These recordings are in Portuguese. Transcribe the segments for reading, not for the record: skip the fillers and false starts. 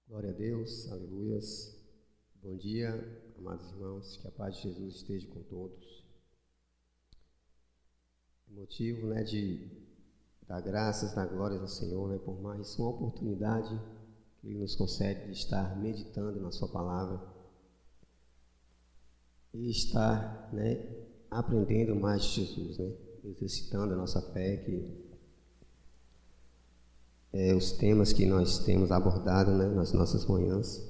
Glória a Deus, aleluias. Bom dia, amados irmãos, que a paz de Jesus esteja com todos. O motivo, de dar graças, dar glórias ao Senhor, por mais uma oportunidade que Ele nos concede de estar meditando na Sua palavra e estar, aprendendo mais de Jesus, exercitando a nossa fé, que os temas que nós temos abordado nas nossas manhãs,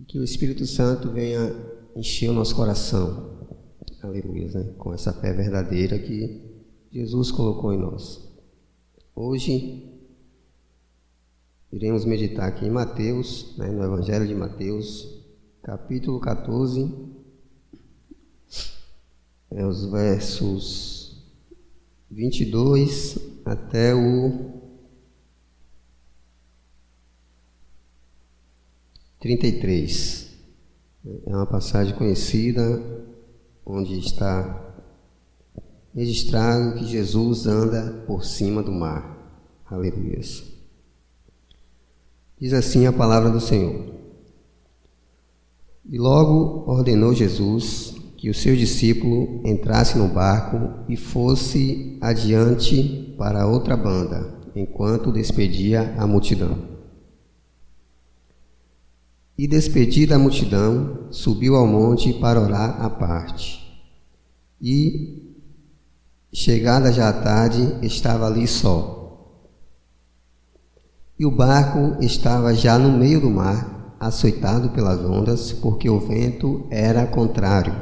e que o Espírito Santo venha encher o nosso coração, aleluia, com essa fé verdadeira que Jesus colocou em nós. Hoje iremos meditar aqui em Mateus, no Evangelho de Mateus, capítulo 14, os versos 22 até o 33. É uma passagem conhecida, onde está registrado que Jesus anda por cima do mar. Aleluia. Diz assim a palavra do Senhor. E logo ordenou Jesus que o seu discípulo entrasse no barco e fosse adiante para outra banda, enquanto despedia a multidão. E despedida a multidão, subiu ao monte para orar à parte. E, chegada já a tarde, estava ali só. E o barco estava já no meio do mar, açoitado pelas ondas, porque o vento era contrário.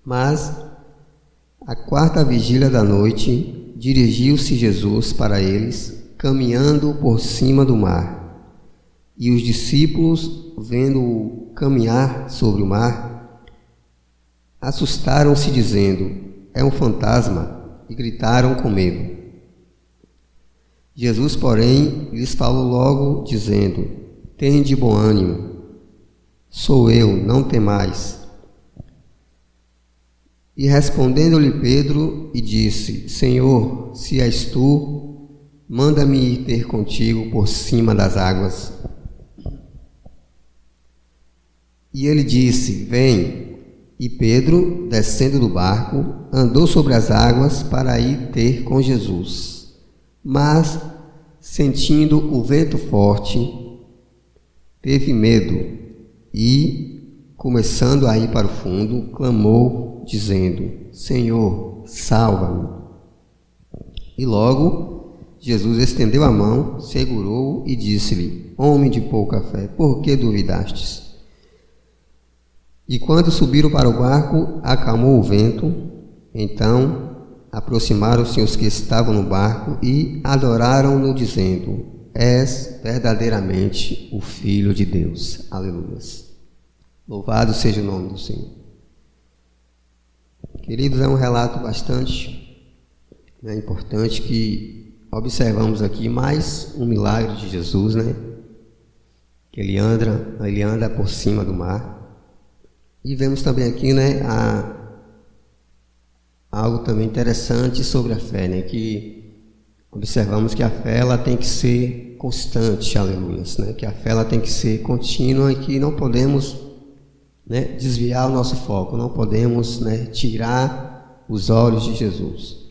Mas, à quarta vigília da noite, dirigiu-se Jesus para eles, caminhando por cima do mar. E os discípulos, vendo-o caminhar sobre o mar, assustaram-se, dizendo: é um fantasma, e gritaram com medo. Jesus, porém, lhes falou logo, dizendo: tende bom ânimo, sou eu, não temais. E respondendo-lhe Pedro, e disse: Senhor, se és tu, manda-me ir ter contigo por cima das águas. E ele disse: vem. E Pedro, descendo do barco, andou sobre as águas para ir ter com Jesus. Mas, sentindo o vento forte, teve medo e, começando a ir para o fundo, clamou, dizendo: Senhor, salva-me. E logo Jesus estendeu a mão, segurou-o e disse-lhe: homem de pouca fé, por que duvidastes? E quando subiram para o barco, acalmou o vento. Então aproximaram-se os que estavam no barco e adoraram-no, dizendo: és verdadeiramente o Filho de Deus. Aleluia. Louvado seja o nome do Senhor. Queridos, é um relato bastante importante que observamos aqui, mais um milagre de Jesus, que ele anda por cima do mar. E vemos também aqui, algo também interessante sobre a fé, que observamos que a fé ela tem que ser constante, aleluia, que a fé ela tem que ser contínua e que não podemos desviar o nosso foco, não podemos tirar os olhos de Jesus.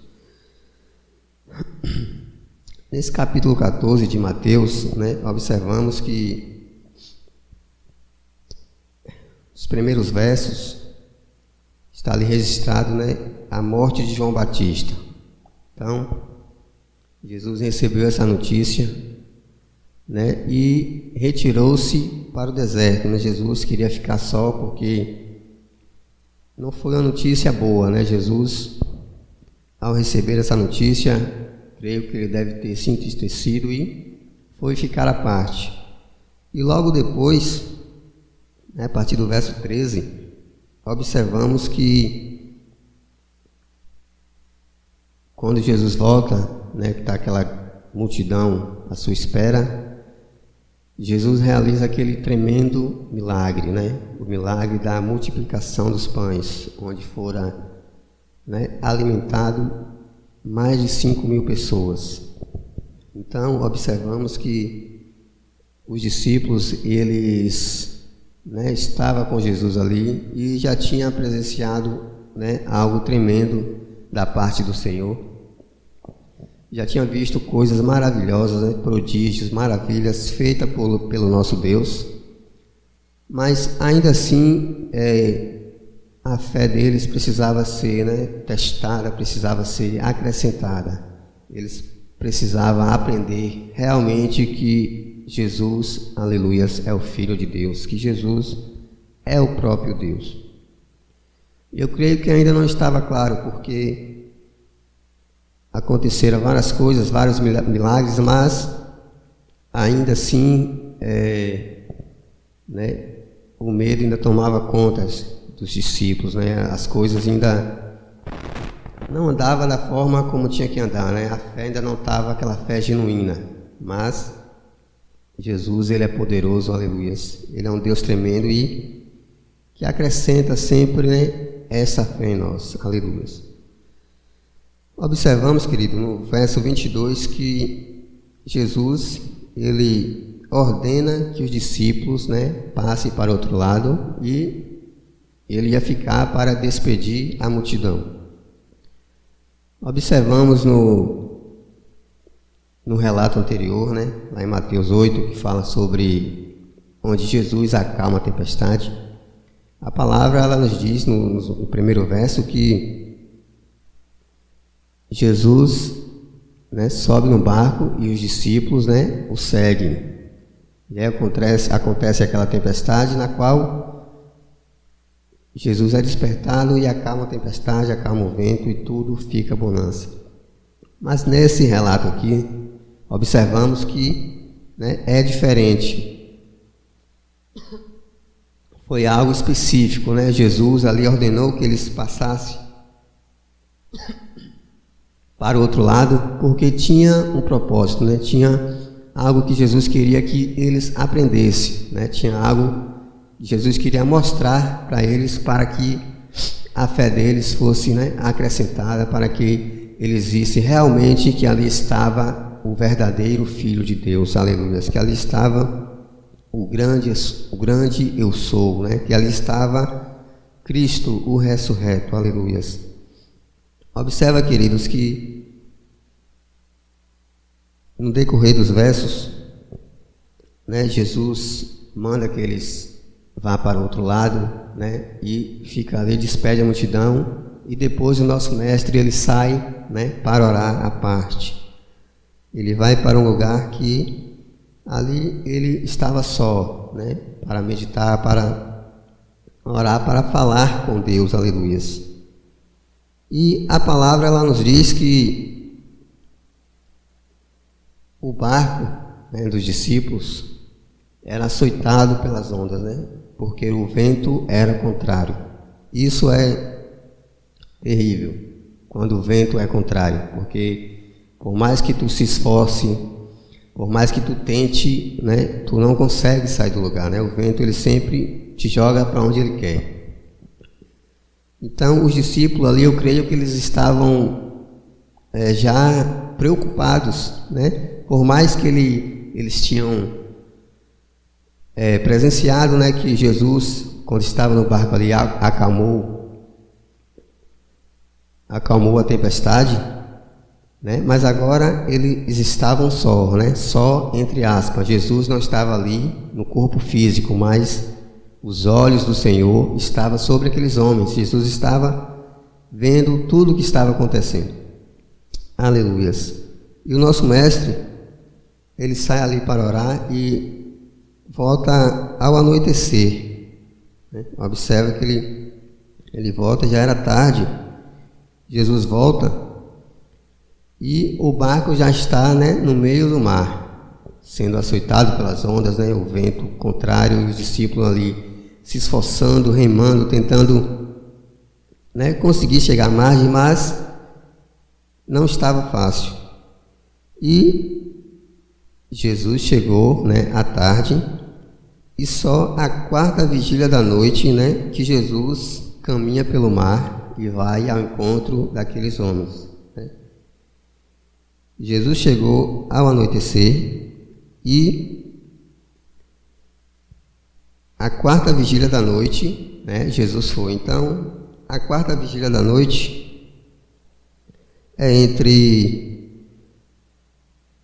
Nesse capítulo 14 de Mateus, observamos que os primeiros versos está ali registrado, a morte de João Batista. Então, Jesus recebeu essa notícia, e retirou-se para o deserto. Jesus queria ficar só porque não foi uma notícia boa, Jesus, ao receber essa notícia, creio que ele deve ter se entristecido e foi ficar à parte. E logo depois, a partir do verso 13, observamos que quando Jesus volta, que está aquela multidão à sua espera, Jesus realiza aquele tremendo milagre, o milagre da multiplicação dos pães, onde fora alimentado mais de 5.000 pessoas. Então, observamos que os discípulos, eles estavam com Jesus ali e já tinham presenciado algo tremendo da parte do Senhor. Já tinham visto coisas maravilhosas, prodígios, maravilhas feitas pelo nosso Deus. Mas ainda assim, a fé deles precisava ser testada, precisava ser acrescentada. Eles precisavam aprender realmente que Jesus, aleluias, é o Filho de Deus, que Jesus é o próprio Deus. Eu creio que ainda não estava claro, porque aconteceram várias coisas, vários milagres, mas ainda assim o medo ainda tomava conta dos discípulos, as coisas ainda não andavam da forma como tinha que andar, a fé ainda não estava aquela fé genuína, mas Jesus, ele é poderoso, aleluias, ele é um Deus tremendo e que acrescenta sempre essa fé em nós, aleluias. Observamos, querido, no verso 22 que Jesus, ele ordena que os discípulos passem para o outro lado e ele ia ficar para despedir a multidão. Observamos no relato anterior, lá em Mateus 8, que fala sobre onde Jesus acalma a tempestade. A palavra ela nos diz no primeiro verso que Jesus sobe no barco e os discípulos o seguem. E aí acontece aquela tempestade na qual Jesus é despertado e acalma a tempestade, acalma o vento e tudo fica bonança. Mas nesse relato aqui, observamos que é diferente. Foi algo específico, Jesus ali ordenou que eles passassem para o outro lado, porque tinha um propósito, tinha algo que Jesus queria que eles aprendessem, tinha algo que Jesus queria mostrar para eles, para que a fé deles fosse acrescentada, para que eles vissem realmente que ali estava o verdadeiro Filho de Deus, aleluia, que ali estava o grande eu sou, que ali estava Cristo, o ressurreto, aleluia. Observa, queridos, que no decorrer dos versos, Jesus manda que eles vá para o outro lado, e fica ali, despede a multidão, e depois o nosso mestre, ele sai, para orar à parte. Ele vai para um lugar que ali ele estava só, para meditar, para orar, para falar com Deus, aleluia. E a palavra ela nos diz que o barco dos discípulos era açoitado pelas ondas, porque o vento era contrário. Isso é terrível, quando o vento é contrário, porque por mais que tu se esforce, por mais que tu tente, tu não consegue sair do lugar, O vento ele sempre te joga para onde ele quer. Então, os discípulos ali, eu creio que eles estavam já preocupados, Por mais que eles tinham presenciado, que Jesus, quando estava no barco ali, acalmou a tempestade, mas agora eles estavam só, só entre aspas. Jesus não estava ali no corpo físico, mas os olhos do Senhor estavam sobre aqueles homens. Jesus estava vendo tudo o que estava acontecendo. Aleluias. E o nosso mestre, ele sai ali para orar e volta ao anoitecer. Observa que ele volta, já era tarde. Jesus volta e o barco já está no meio do mar, sendo açoitado pelas ondas, o vento contrário, e os discípulos ali se esforçando, remando, tentando conseguir chegar à margem, mas não estava fácil. E Jesus chegou à tarde, e só à quarta vigília da noite que Jesus caminha pelo mar e vai ao encontro daqueles homens. Jesus chegou ao anoitecer e a quarta vigília da noite, né, Jesus foi. Então, a quarta vigília da noite é entre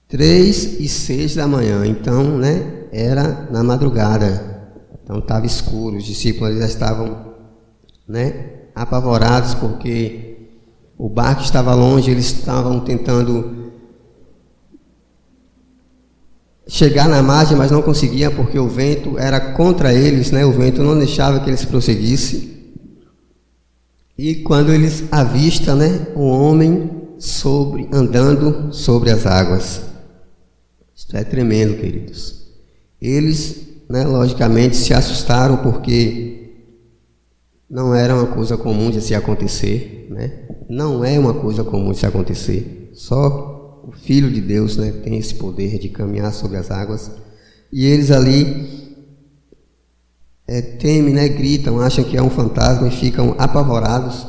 3 e 6 da manhã. Então, né, era na madrugada. Então, estava escuro. Os discípulos já estavam, né, apavorados porque o barco estava longe. Eles estavam tentando chegar na margem, mas não conseguiam porque o vento era contra eles, né? O vento não deixava que eles prosseguissem. E quando eles avistam, né, um homem andando sobre as águas. Isto é tremendo, queridos. Eles, né, logicamente se assustaram porque não era uma coisa comum de se acontecer, né? Não é uma coisa comum de se acontecer. Só o Filho de Deus, né, tem esse poder de caminhar sobre as águas. E eles ali temem, né, gritam, acham que é um fantasma e ficam apavorados.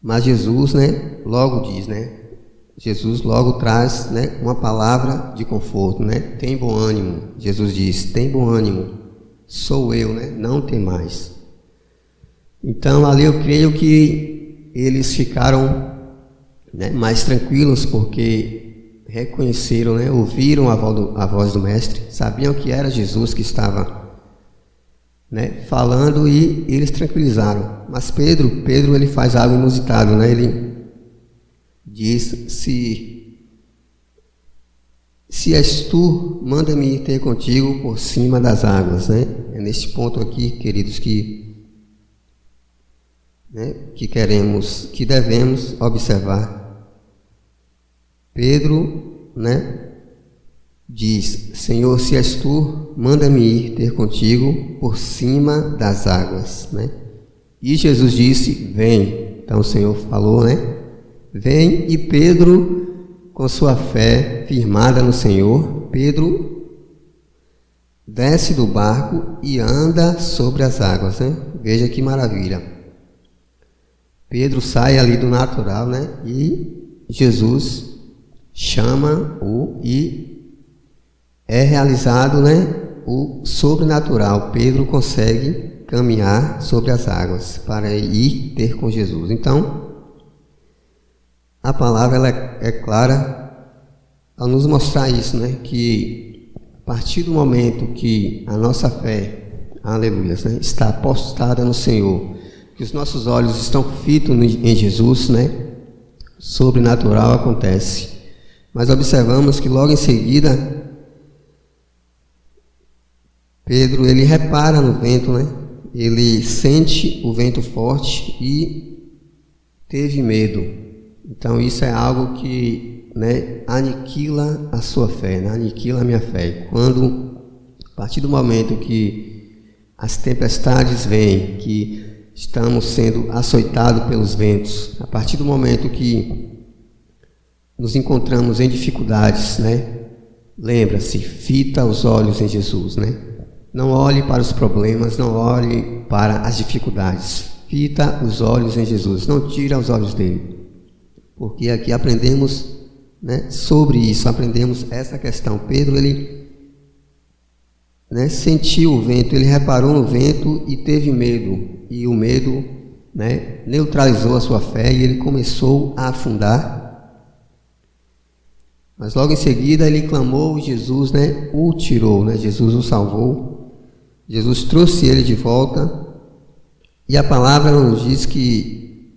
Mas Jesus, né, logo diz, né, Jesus logo traz, né, uma palavra de conforto, né? Tem bom ânimo. Jesus diz: tem bom ânimo, sou eu, né? Não tem mais. Então ali eu creio que eles ficaram, né, mais tranquilos porque reconheceram, né, ouviram a voz do Mestre, sabiam que era Jesus que estava, né, falando, e eles tranquilizaram. Mas Pedro ele faz algo inusitado, né? Ele diz: se és tu, manda-me ir ter contigo por cima das águas, né? É neste ponto aqui, queridos, que devemos observar. Pedro, né, diz: Senhor, se és tu, manda-me ir ter contigo por cima das águas, né? E Jesus disse: vem. Então o Senhor falou, né? Vem. E Pedro, com sua fé firmada no Senhor, Pedro desce do barco e anda sobre as águas, né? Veja que maravilha. Pedro sai ali do natural, né? E Jesus chama-o e é realizado, né, o sobrenatural. Pedro consegue caminhar sobre as águas para ir ter com Jesus. Então, a palavra ela é clara ao nos mostrar isso, né, que a partir do momento que a nossa fé, aleluia, né, está postada no Senhor, que os nossos olhos estão fitos em Jesus, né, sobrenatural acontece. Mas observamos que logo em seguida Pedro ele repara no vento, né? Ele sente o vento forte e teve medo. Então isso é algo que, né, aniquila a sua fé, né? Aniquila a minha fé. Quando, a partir do momento que as tempestades vêm, que estamos sendo açoitados pelos ventos, a partir do momento que nos encontramos em dificuldades, né? Lembra-se, fita os olhos em Jesus, né? Não olhe para os problemas, não olhe para as dificuldades. Fita os olhos em Jesus, não tira os olhos dele. Porque aqui aprendemos, né, sobre isso, aprendemos essa questão. Pedro, ele, né, sentiu o vento, ele reparou no vento e teve medo. E o medo, né, neutralizou a sua fé e ele começou a afundar. Mas logo em seguida ele clamou, Jesus, né, o tirou, né, Jesus o salvou. Jesus trouxe ele de volta. E a palavra nos diz que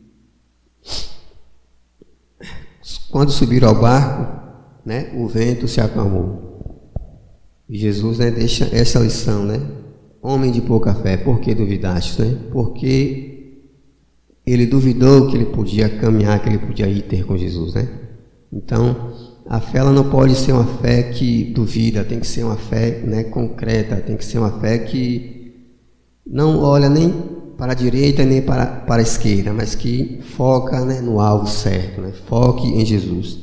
quando subiram ao barco, né, o vento se acalmou. E Jesus, né, deixa essa lição, né? Homem de pouca fé, por que duvidaste, né? Porque ele duvidou que ele podia caminhar, que ele podia ir ter com Jesus, né? Então, a fé ela não pode ser uma fé que duvida, tem que ser uma fé, né, concreta, tem que ser uma fé que não olha nem para a direita nem para a esquerda, mas que foca, né, no alvo certo, né? Foque em Jesus.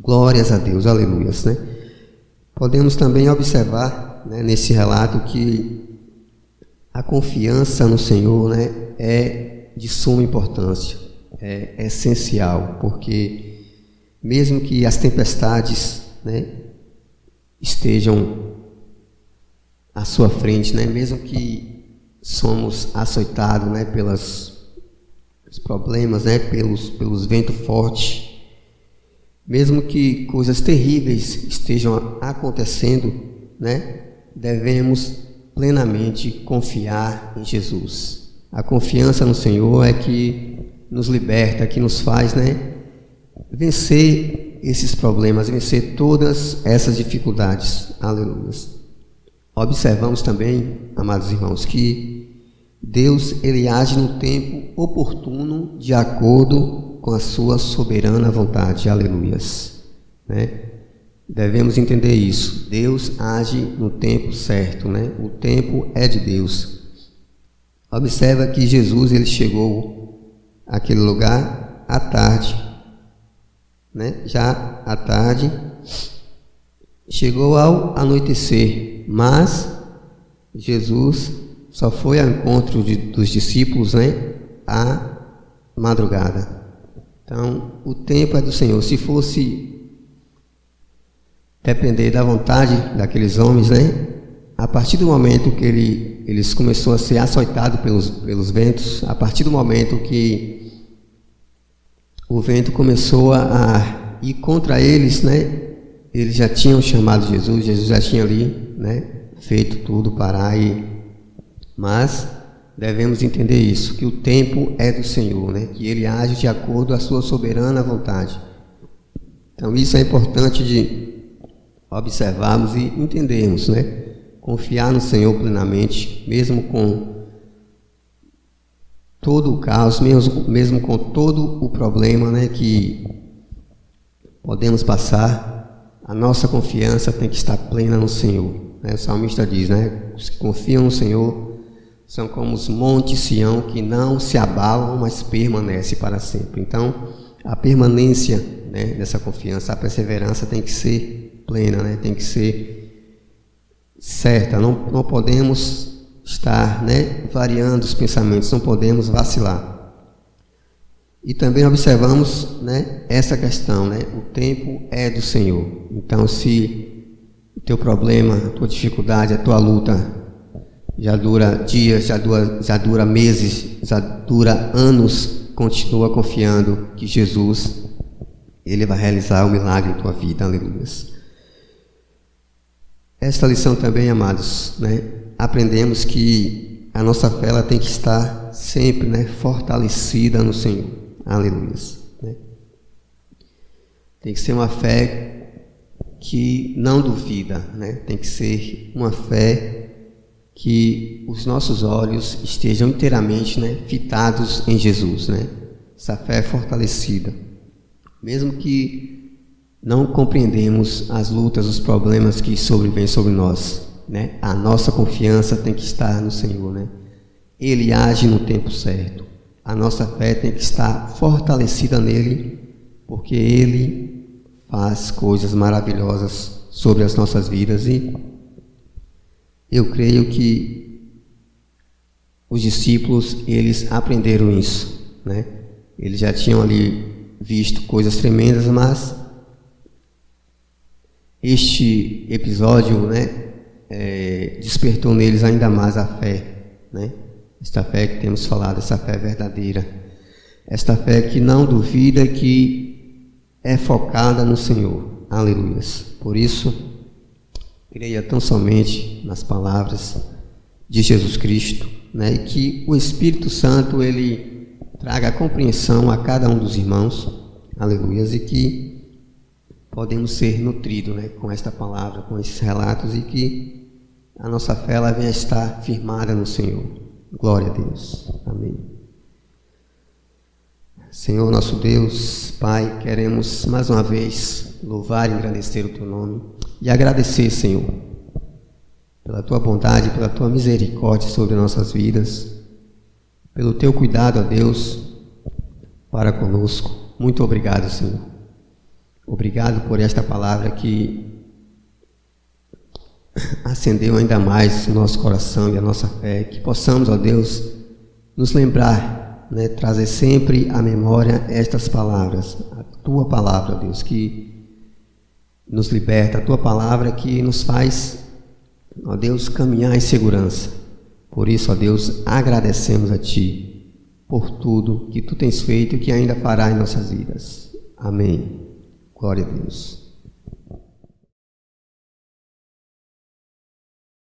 Glórias a Deus, aleluias, né? Podemos também observar, né, nesse relato que a confiança no Senhor, né, é de suma importância, é essencial, porque mesmo que as tempestades, né, estejam à sua frente, né? Mesmo que somos açoitados, né, pelos problemas, né, pelos ventos fortes, mesmo que coisas terríveis estejam acontecendo, né, devemos plenamente confiar em Jesus. A confiança no Senhor é que nos liberta, que nos faz, né, vencer esses problemas, vencer todas essas dificuldades. Aleluia. Observamos também, amados irmãos, que Deus, ele age no tempo oportuno, de acordo com a sua soberana vontade. Aleluias. Né? Devemos entender isso. Deus age no tempo certo, né? O tempo é de Deus. Observa que Jesus, ele chegou àquele lugar à tarde, né? Já à tarde, chegou ao anoitecer, mas Jesus só foi ao encontro dos discípulos, né, à madrugada. Então, o tempo é do Senhor. Se fosse depender da vontade daqueles homens, né, a partir do momento que eles começaram a ser açoitados pelos ventos, a partir do momento que o vento começou a ir contra eles, né, eles já tinham chamado Jesus já tinha ali, né, feito tudo parar. Mas devemos entender isso, que o tempo é do Senhor, né, que Ele age de acordo com a sua soberana vontade. Então isso é importante de observarmos e entendermos, né, confiar no Senhor plenamente, mesmo com todo o caos, mesmo com todo o problema, né, que podemos passar, a nossa confiança tem que estar plena no Senhor. Né? O salmista diz, né, os que confiam no Senhor são como os montes Sião, que não se abalam, mas permanecem para sempre. Então, a permanência, né, dessa confiança, a perseverança tem que ser plena, né, tem que ser certa. Não podemos estar, né, variando os pensamentos, não podemos vacilar. E também observamos, né, essa questão, né, o tempo é do Senhor. Então, se o teu problema, a tua dificuldade, a tua luta já dura dias, já dura meses, já dura anos, continua confiando que Jesus, Ele vai realizar o milagre em tua vida. Aleluia. Esta lição também, amados, né, aprendemos que a nossa fé ela tem que estar sempre, né, fortalecida no Senhor. Aleluia. Né? Tem que ser uma fé que não duvida, né? Tem que ser uma fé que os nossos olhos estejam inteiramente, né, fitados em Jesus, né? Essa fé é fortalecida. Mesmo que não compreendemos as lutas, os problemas que sobrevêm sobre nós, né? A nossa confiança tem que estar no Senhor, né? Ele age no tempo certo. A nossa fé tem que estar fortalecida nele, porque Ele faz coisas maravilhosas sobre as nossas vidas. E eu creio que os discípulos, eles aprenderam isso, né? Eles já tinham ali visto coisas tremendas, mas este episódio, né, despertou neles ainda mais a fé, né? Esta fé que temos falado, essa fé verdadeira, esta fé que não duvida, que é focada no Senhor. Aleluia. Por isso, creia tão somente nas palavras de Jesus Cristo, né? E que o Espírito Santo ele traga a compreensão a cada um dos irmãos. Aleluia. E que podemos ser nutridos, né, com esta palavra, com esses relatos, e que a nossa fé ela venha estar firmada no Senhor. Glória a Deus. Amém. Senhor nosso Deus, Pai, queremos mais uma vez louvar e engrandecer o Teu nome e agradecer, Senhor, pela Tua bondade, pela Tua misericórdia sobre nossas vidas, pelo Teu cuidado, ó Deus, para conosco. Muito obrigado, Senhor. Obrigado por esta palavra que acendeu ainda mais o nosso coração e a nossa fé, que possamos, ó Deus, nos lembrar, né, trazer sempre à memória estas palavras, a Tua palavra, ó Deus, que nos liberta, a Tua palavra que nos faz ó Deus, caminhar em segurança. Por isso, ó Deus, agradecemos a Ti por tudo que Tu tens feito e que ainda fará em nossas vidas. Amém. Glória a Deus.